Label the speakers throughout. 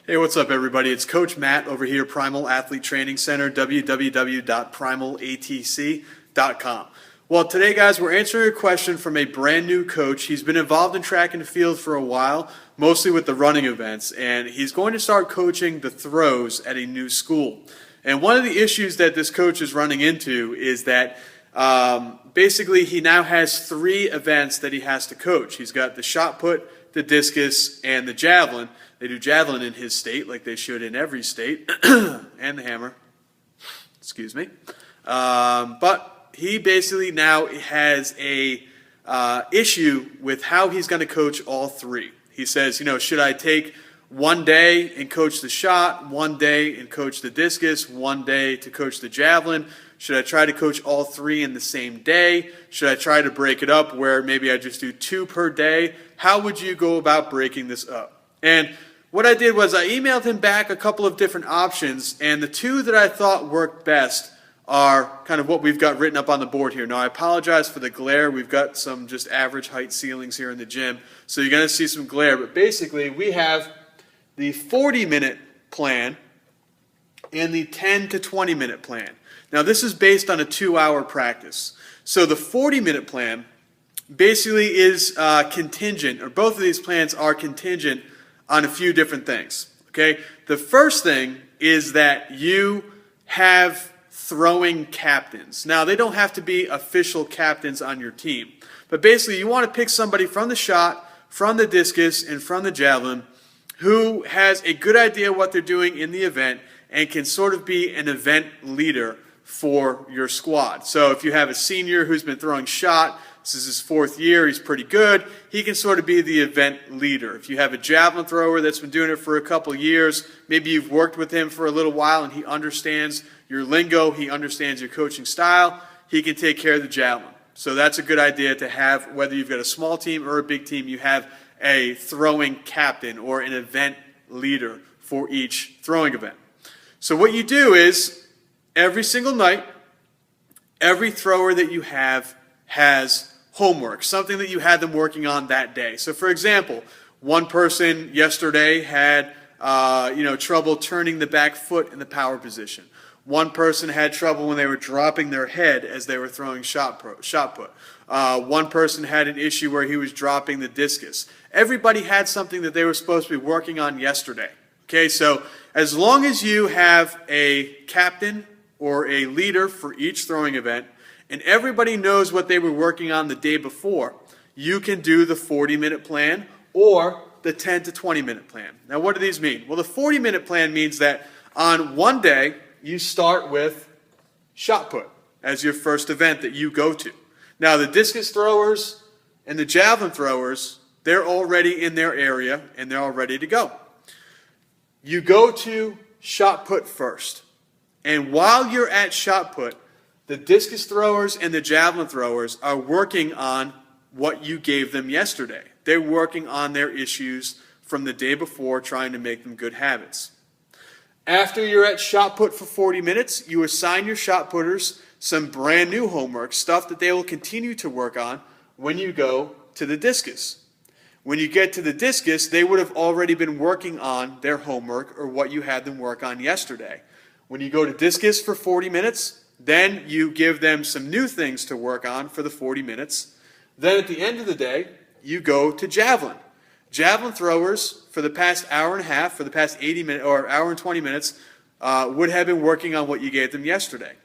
Speaker 1: Hey, what's up, everybody? It's Coach Matt over here, Primal Athlete Training Center, www.primalatc.com. Well, today, guys, we're answering a question from a brand new coach. He's been involved in track and field for a while, mostly with the running events, and he's going to start coaching the throws at a new school. And one of the issues that this coach is running into is that basically he now has 3 events that he has to coach. He's got the shot put, the discus, and the javelin. They do javelin in his state, like they should in every state, and the hammer. Excuse me. But he basically now has a issue with how he's going to coach all 3. He says, should I take one day and coach the shot, one day and coach the discus, one day to coach the javelin? Should I try to coach all 3 in the same day? Should I try to break it up where maybe I just do 2 per day? How would you go about breaking this up? And what I did was I emailed him back a couple of different options, and the 2 that I thought worked best are kind of what we've got written up on the board here. Now, I apologize for the glare. We've got some just average height ceilings here in the gym, so you're going to see some glare. But basically, we have the 40-minute plan and the 10 to 20-minute plan. Now, this is based on a 2-hour practice. So the 40-minute plan basically is contingent, or both of these plans are contingent on a few different things. Okay? The first thing is that you have throwing captains. Now, they don't have to be official captains on your team, but basically you want to pick somebody from the shot, from the discus, and from the javelin who has a good idea what they're doing in the event and can sort of be an event leader for your squad. So if you have a senior who's been throwing shot, this is his 4th year, he's pretty good, he can sort of be the event leader. If you have a javelin thrower that's been doing it for a couple years, maybe you've worked with him for a little while and he understands your lingo, he understands your coaching style, he can take care of the javelin. So that's a good idea to have, whether you've got a small team or a big team, you have a throwing captain or an event leader for each throwing event. So what you do is, every single night, every thrower that you have has homework, something that you had them working on that day. So for example, one person yesterday had trouble turning the back foot in the power position. One person had trouble when they were dropping their head as they were throwing shot put. One person had an issue where he was dropping the discus. Everybody had something that they were supposed to be working on yesterday. Okay, so as long as you have a captain or a leader for each throwing event, and everybody knows what they were working on the day before, you can do the 40-minute plan or the 10 to 20-minute plan. Now, what do these mean? Well, the 40-minute plan means that on one day, you start with shot put as your first event that you go to. Now, the discus throwers and the javelin throwers, they're already in their area and they're all ready to go. You go to shot put first. And while you're at shot put, the discus throwers and the javelin throwers are working on what you gave them yesterday. They're working on their issues from the day before, trying to make them good habits. After you're at shot put for 40 minutes, you assign your shot putters some brand new homework, stuff that they will continue to work on when you go to the discus. When you get to the discus, they would have already been working on their homework or what you had them work on yesterday. When you go to discus for 40 minutes, then you give them some new things to work on for the 40 minutes. Then at the end of the day, you go to javelin. Javelin throwers for the past hour and a half, for the past 80 minutes or hour and 20 minutes, would have been working on what you gave them yesterday.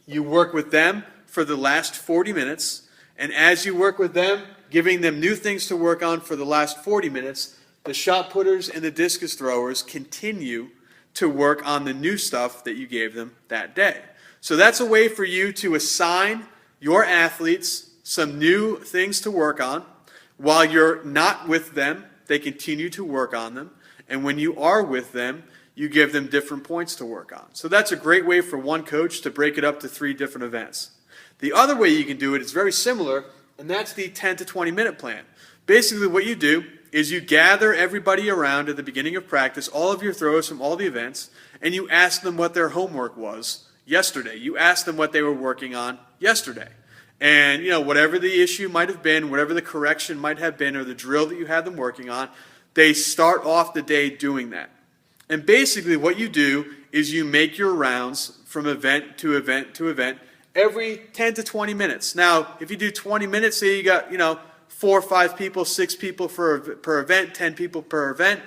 Speaker 1: You work with them for the last 40 minutes, and as you work with them, giving them new things to work on for the last 40 minutes, the shot putters and the discus throwers continue to work on the new stuff that you gave them that day. So that's a way for you to assign your athletes some new things to work on. While you're not with them, they continue to work on them. And when you are with them, you give them different points to work on. So that's a great way for one coach to break it up to 3 different events. The other way you can do it is very similar, and that's the 10 to 20-minute plan. Basically what you do is you gather everybody around at the beginning of practice, all of your throws from all the events, and you ask them what their homework was yesterday. You ask them what they were working on yesterday. And, whatever the issue might have been, whatever the correction might have been, or the drill that you had them working on, they start off the day doing that. And basically what you do is you make your rounds from event to event to event every 10 to 20 minutes. Now, if you do 20 minutes, say you got, 4 or 5 people, 6 people per event, 10 people per event.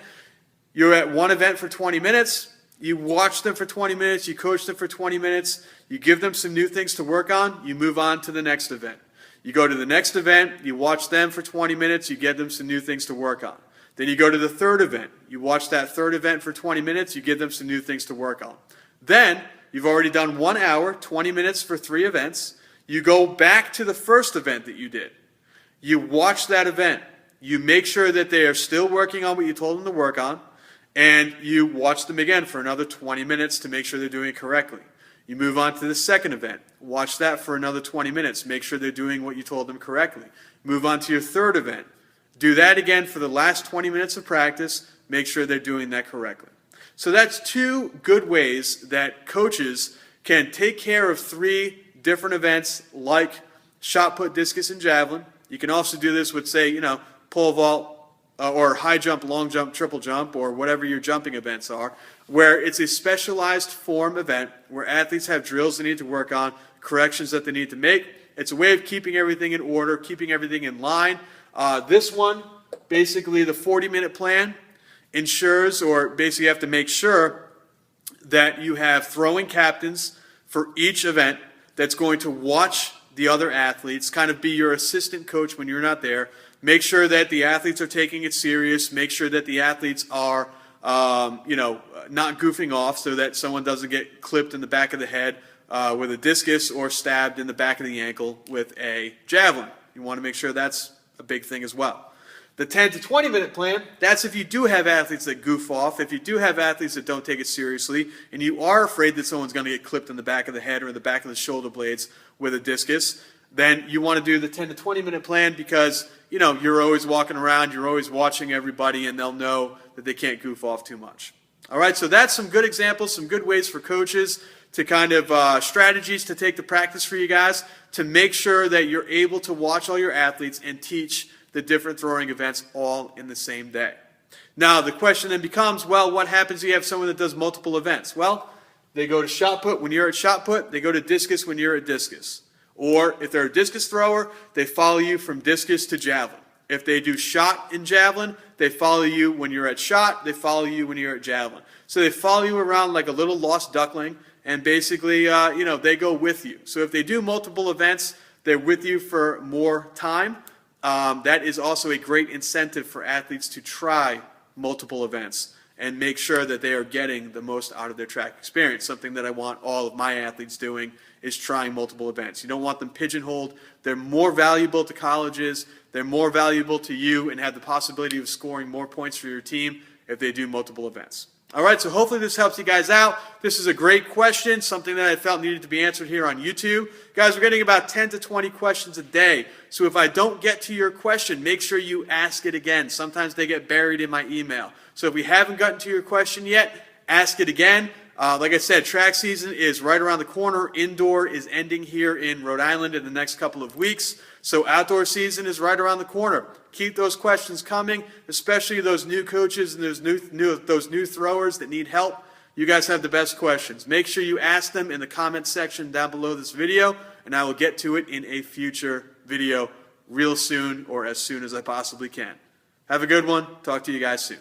Speaker 1: You're at one event for 20 minutes. You watch them for 20 minutes. You coach them for 20 minutes. You give them some new things to work on. You move on to the next event. You go to the next event. You watch them for 20 minutes. You give them some new things to work on. Then you go to the third event. You watch that third event for 20 minutes. You give them some new things to work on. Then you've already done 1 hour, 20 minutes for 3 events. You go back to the first event that you did. You watch that event. You make sure that they are still working on what you told them to work on. And you watch them again for another 20 minutes to make sure they're doing it correctly. You move on to the second event. Watch that for another 20 minutes. Make sure they're doing what you told them correctly. Move on to your third event. Do that again for the last 20 minutes of practice. Make sure they're doing that correctly. So that's 2 good ways that coaches can take care of 3 different events like shot put, discus, and javelin. You can also do this with, say, pole vault, or high jump, long jump, triple jump, or whatever your jumping events are, where it's a specialized form event where athletes have drills they need to work on, corrections that they need to make. It's a way of keeping everything in order, keeping everything in line. This one, basically the 40-minute plan, ensures, or basically you have to make sure that you have throwing captains for each event that's going to watch the other athletes, kind of be your assistant coach when you're not there. Make sure that the athletes are taking it serious. Make sure that the athletes are, not goofing off so that someone doesn't get clipped in the back of the head with a discus or stabbed in the back of the ankle with a javelin. You want to make sure that's a big thing as well. The 10 to 20 minute plan, that's if you do have athletes that goof off, if you do have athletes that don't take it seriously, and you are afraid that someone's going to get clipped in the back of the head or in the back of the shoulder blades with a discus, then you want to do the 10 to 20 minute plan because you're always walking around, you're always watching everybody, and they'll know that they can't goof off too much. All right, so that's some good examples, some good ways for coaches to kind of strategies to take the practice for you guys to make sure that you're able to watch all your athletes and teach the different throwing events all in the same day. Now, the question then becomes, well, what happens if you have someone that does multiple events? Well, they go to shot put when you're at shot put, they go to discus when you're at discus. Or if they're a discus thrower, they follow you from discus to javelin. If they do shot in javelin, they follow you when you're at shot, they follow you when you're at javelin. So they follow you around like a little lost duckling, and basically, they go with you. So if they do multiple events, they're with you for more time. That is also a great incentive for athletes to try multiple events and make sure that they are getting the most out of their track experience. Something that I want all of my athletes doing is trying multiple events. You don't want them pigeonholed. They're more valuable to colleges. They're more valuable to you and have the possibility of scoring more points for your team if they do multiple events. All right, so hopefully this helps you guys out. This is a great question, something that I felt needed to be answered here on YouTube. Guys, we're getting about 10 to 20 questions a day. So if I don't get to your question, make sure you ask it again. Sometimes they get buried in my email. So if we haven't gotten to your question yet, ask it again. Like I said, track season is right around the corner. Indoor is ending here in Rhode Island in the next couple of weeks. So outdoor season is right around the corner. Keep those questions coming, especially those new coaches and those new throwers that need help. You guys have the best questions. Make sure you ask them in the comments section down below this video, and I will get to it in a future video real soon or as soon as I possibly can. Have a good one. Talk to you guys soon.